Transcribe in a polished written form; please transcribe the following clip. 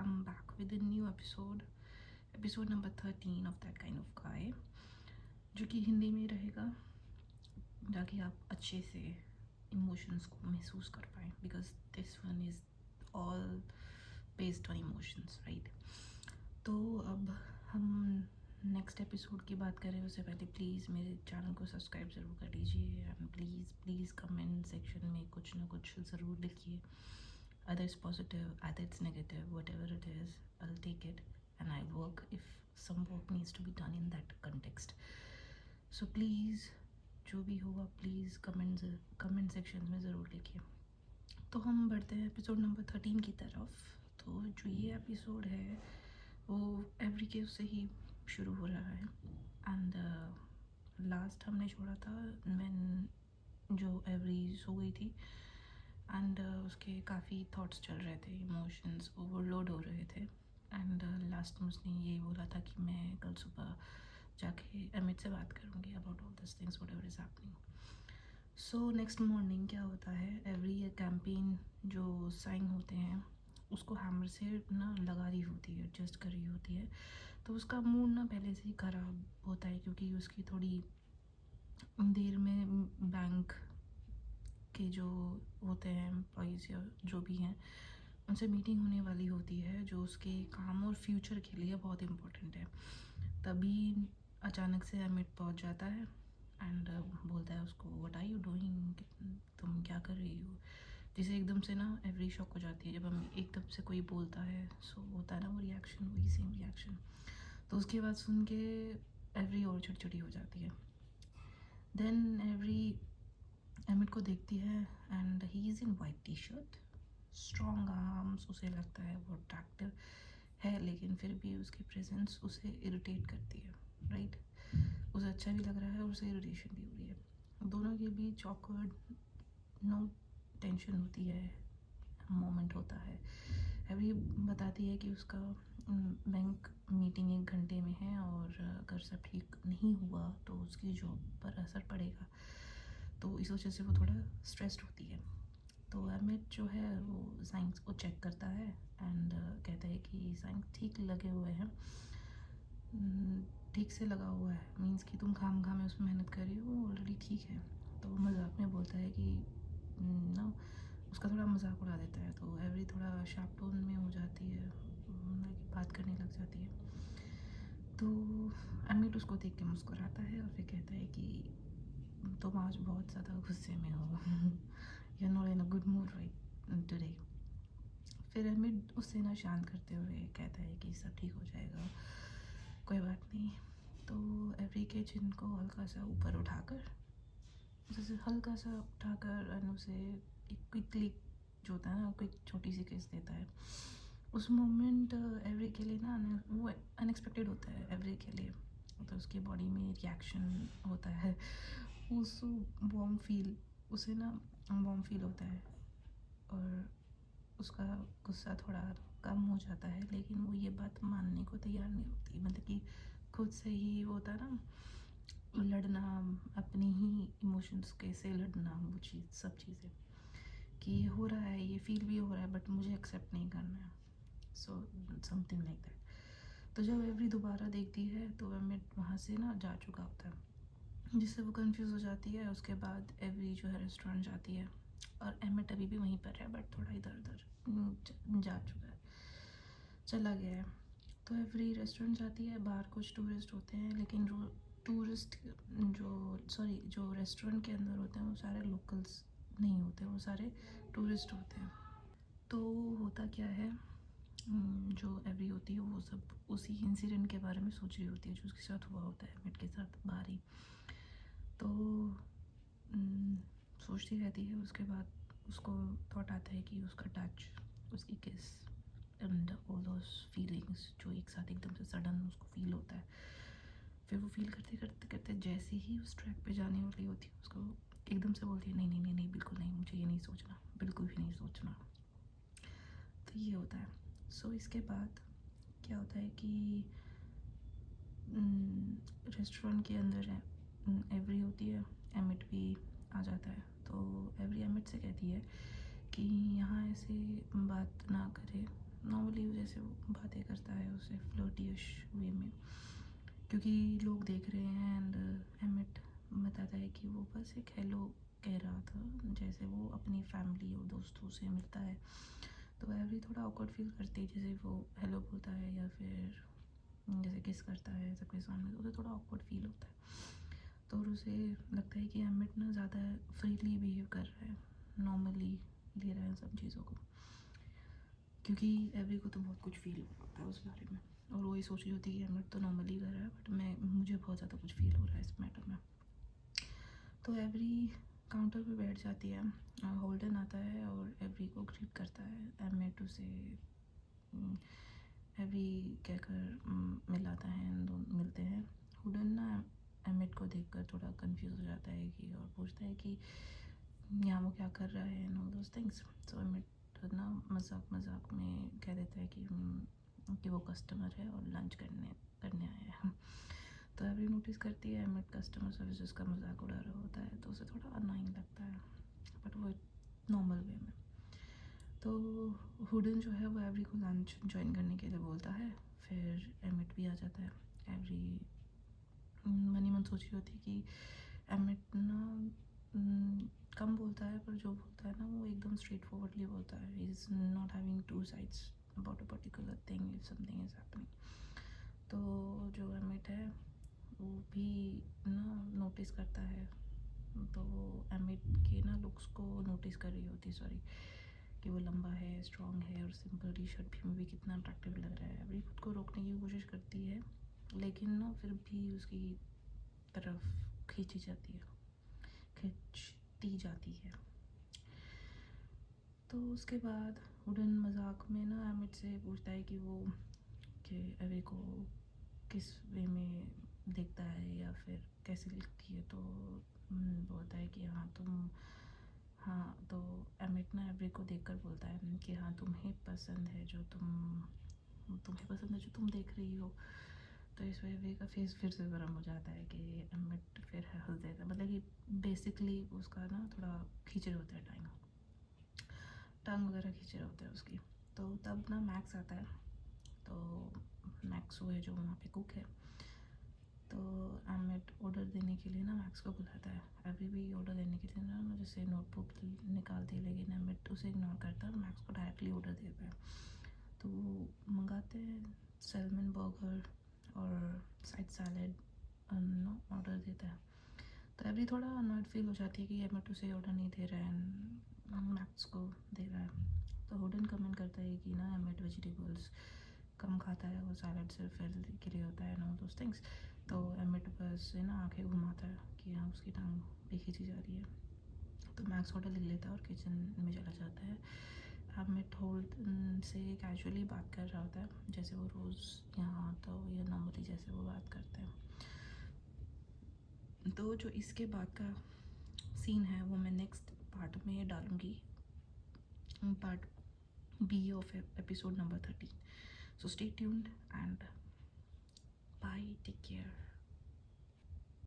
I'm back with a new episode number 13 of That Kind of Guy, जो कि हिंदी में रहेगा ताकि आप अच्छे से इमोशंस को महसूस कर पाएँ, because this one is all based on emotions, right. तो अब हम नेक्स्ट एपिसोड की बात करें उससे पहले प्लीज़ मेरे चैनल को सब्सक्राइब ज़रूर कर लीजिए एंड प्लीज़ कमेंट सेक्शन में कुछ ना कुछ ज़रूर लिखिए, either it's positive, either it's negative, whatever it is, I'll take it and I'll work if some work needs to be done in that context. So please जो भी होगा please comment section में ज़रूर लिखिए। तो हम बढ़ते हैं एपिसोड नंबर 13 की तरफ। तो जो ये एपिसोड है वो एवरी के उससे ही शुरू हो रहा है एंड लास्ट हमने छोड़ा था मैं जो एवरी सो गई थी एंड उसके काफ़ी थॉट्स चल रहे थे, इमोशंस ओवरलोड हो रहे थे एंड लास्ट में उसने ये बोला था कि मैं कल सुबह जाके अमित से बात करूँगी about all this things whatever is happening. So next morning क्या होता है, एवरी कैंपेन जो साइन होते हैं उसको हैमर से ना लगा रही होती है, एडजस्ट कर रही होती है। तो उसका मूड ना पहले से ही ख़राब होता है क्योंकि उसकी थोड़ी देर में बैंक के जो होते हैं एम्प्लॉइज़ या जो भी हैं उनसे मीटिंग होने वाली होती है जो उसके काम और फ्यूचर के लिए बहुत इम्पोर्टेंट है। तभी अचानक से अमित पहुंच जाता है एंड बोलता है उसको व्हाट आर यू डूइंग, तुम क्या कर रही हो। जिसे एकदम से ना एवरी शॉक हो जाती है जब हम एकदम से कोई बोलता है, सो होता है ना वो रिएक्शन, वही सेम रिएक्शन। तो उसके बाद सुन के एवरी और छोटी हो जाती है। देन एवरी अमित को देखती है and he is in white T shirt, strong arms, उसे लगता है वो अट्रैक्टिव है लेकिन फिर भी उसकी प्रेजेंस उसे इरिटेट करती है, राइट। उसे अच्छा भी लग रहा है और उसे इरिटेशन भी हो रही है। दोनों के बीच ऑकवर्ड नो टेंशन होती है, मोमेंट होता है। अभी बताती है कि उसका बैंक मीटिंग 1 घंटे में है और अगर सब ठीक नहीं हुआ तो उसकी जॉब पर असर पड़ेगा, तो इस वजह से वो थोड़ा स्ट्रेस्ड होती है। तो अमित जो है वो साइंस को चेक करता है एंड कहता है कि साइंस ठीक लगे हुए हैं, ठीक से लगा हुआ है, मीन्स कि तुम खाम में उसमें मेहनत कर रही हो, ऑलरेडी ठीक है। तो वो मजाक में बोलता है कि ना, उसका थोड़ा मजाक उड़ा देता है। तो एवरी थोड़ा शार्प टोन में हो जाती है, बात करने लग जाती है। तो अमित उसको देख के मुस्कुराता है और फिर कहता है कि तुम आज बहुत ज़्यादा गुस्से में हो, you are not in a good mood right today. फिर अमित उससे ना शांत करते हुए कहता है कि सब ठीक हो जाएगा, कोई बात नहीं। तो एवरी के चिन को हल्का सा ऊपर उठाकर, जैसे हल्का सा उठाकर एंड उसे एक क्विकली जो होता है ना, क्विक छोटी सी किस देता है। उस मोमेंट एवरी के लिए ना वो अनएक्सपेक्टेड होता है एवरी के लिए। तो उसके बॉडी में रिएक्शन होता है, उस वार्म फील, उसे ना वार्म फील होता है और उसका गुस्सा थोड़ा कम हो जाता है। लेकिन वो ये बात मानने को तैयार नहीं होती, मतलब कि खुद से ही वो होता है ना, लड़ना अपनी ही इमोशंस के से लड़ना, वो चीज़ सब चीज़ें कि ये हो रहा है, ये फील भी हो रहा है बट मुझे एक्सेप्ट नहीं करना है, सो समथिंग लाइक दैट। तो जब एवरी दोबारा देखती है तो अमित वहाँ से ना जा चुका होता है, जिससे वो कंफ्यूज हो जाती है। उसके बाद एवरी जो है रेस्टोरेंट जाती है और अमित अभी भी वहीं पर है बट थोड़ा इधर उधर जा चुका है, चला गया है। तो एवरी रेस्टोरेंट जाती है, बाहर कुछ टूरिस्ट होते हैं लेकिन टूरिस्ट जो रेस्टोरेंट के अंदर होते हैं वो सारे लोकल्स नहीं होते, वो सारे टूरिस्ट होते हैं। तो होता क्या है, जो एवरी होती है वो सब उसी इंसिडेंट के बारे में सोच रही होती है जो उसके साथ हुआ होता है अमित के साथ बाहर ही। तो सोचती रहती है। उसके बाद उसको थॉट आता है कि उसका टच, उसकी किस एंड ऑल दोस फीलिंग्स जो एक साथ एकदम से सडन उसको फील होता है। फिर वो फील करते करते करते जैसे ही उस ट्रैक पे जाने वाली होती है उसको एकदम से बोलती है नहीं नहीं नहीं नहीं बिल्कुल नहीं, मुझे ये नहीं सोचना, बिल्कुल भी नहीं सोचना। तो ये होता है। सो इसके बाद क्या होता है कि रेस्टोरेंट के अंदर एवरी होती है, एमिट भी आ जाता है। तो एवरी एमिट से कहती है कि यहाँ ऐसे बात ना करे, नॉर्मली जैसे वो बातें करता है उससे फ्लर्टिश वे में, क्योंकि लोग देख रहे हैं। एंड एमिट बताता है कि वो बस एक हेलो कह रहा था, जैसे वो अपनी फैमिली और दोस्तों से मिलता है। तो एवरी थोड़ा ऑकवर्ड फील करती है, जैसे वो हेलो बोलता है या फिर जैसे किस करता है सबके सामने, तो उसे थोड़ा ऑकवर्ड फील होता है। तो और उसे लगता है कि एमिट ना ज़्यादा फ्रीली बिहेव कर रहा है, नॉर्मली ले रहा है सब चीज़ों को, क्योंकि एवरी को तो बहुत कुछ फील हो रहा होता है उस बारे में, और वो ये सोच रही होती है कि एमिट तो नॉर्मली कर रहा है, बट मुझे बहुत ज़्यादा कुछ फील हो रहा है इस मैटर में। तो एवरी काउंटर पे बैठ जाती है, होल्डन आता है और एवरी को ग्रीट करता है। एमिट उसे एवरी कहकर मिलाता है, दोनों मिलते हैं। हुडन ना एमिट को देखकर थोड़ा कंफ्यूज हो जाता है कि, और पूछता है कि यहाँ वो क्या कर रहा है and all those things. So emit ना मजाक मजाक में कह देता है कि वो कस्टमर है और लंच करने आया है। तो एवरी नोटिस करती है एमिट कस्टमर सर्विसेज का मजाक उड़ा रहा होता है, तो उसे थोड़ा अनोइंग लगता है, बट वो नॉर्मल वे में। तो हुडन जो है वो एवरी को लंच ज्वाइन करने के लिए बोलता है, फिर एमिट भी आ जाता है। एवरी मनी मन सोच रही होती है कि एमिट ना कम बोलता है, पर जो बोलता है ना वो एकदम स्ट्रेट फॉरवर्डली बोलता है। He is not having two sides about a particular thing if something is happening. तो जो एमिट है वो भी ना नोटिस करता है, तो वो एमिट के ना लुक्स को नोटिस कर रही होती, सॉरी, कि वो लंबा है, स्ट्रॉन्ग है और सिंपल टी शर्ट में भी कितना अट्रैक्टिव लग रहा है। एवरी खुद को रोकने की कोशिश करती है, लेकिन ना फिर भी उसकी तरफ खींचती जाती है। तो उसके बाद वुडन मजाक में ना एमिट से पूछता है कि एवे को किस वे में देखता है या फिर कैसे लिखती है। तो बोलता है कि हाँ, तो एमिट ना एवे को देखकर बोलता है कि हाँ, तुम्हें पसंद है जो तुम देख रही हो। तो इस वे का फेस फिर से गर्म हो जाता है कि एमिट फिर हंस देता है, मतलब कि बेसिकली उसका ना थोड़ा खींचे होता है टांग वगैरह खींचे होते हैं उसकी। तो तब ना मैक्स आता है, तो मैक्स वो है जो वहाँ पे कुक है। तो एमिट ऑर्डर देने के लिए ना मैक्स को बुलाता है। अभी भी ऑर्डर देने के लिए ना जैसे नोटबुक निकालती है, लेकिन एमिट उसे इग्नोर करता है और मैक्स को डायरेक्टली ऑर्डर देता है। तो वो मंगाते हैं सैल्मन बर्गर और साइड सैलेड ऑर्डर देता है। तो एवरी थोड़ा अनॉयड फील हो जाती है कि एमिट उसे ऑर्डर नहीं दे रहा है, मैक्स को दे रहा है। तो हुडन कमेंट करता है कि ना एमिट वेजिटेबल्स कम खाता है, वो सैलड सिर्फ हेल्थ के लिए होता है, नो दोस थिंग्स। तो एमिट बस से ना आंखें घुमाता है कि हाँ उसकी टांग भी खींची जा रही है। तो मैक्स ऑर्डर लिख लेता है और किचन में चला जाता है। एमिट होल्डन से कैजुअली बात कर रहा होता है, जैसे वो रोज़ यहाँ तो या नॉर्मली जैसे वो बात करते हैं। तो जो इसके बाद का सीन है वो मैं नेक्स्ट पार्ट में डालूँगी, part B of episode number 13. So stay tuned and bye, take care.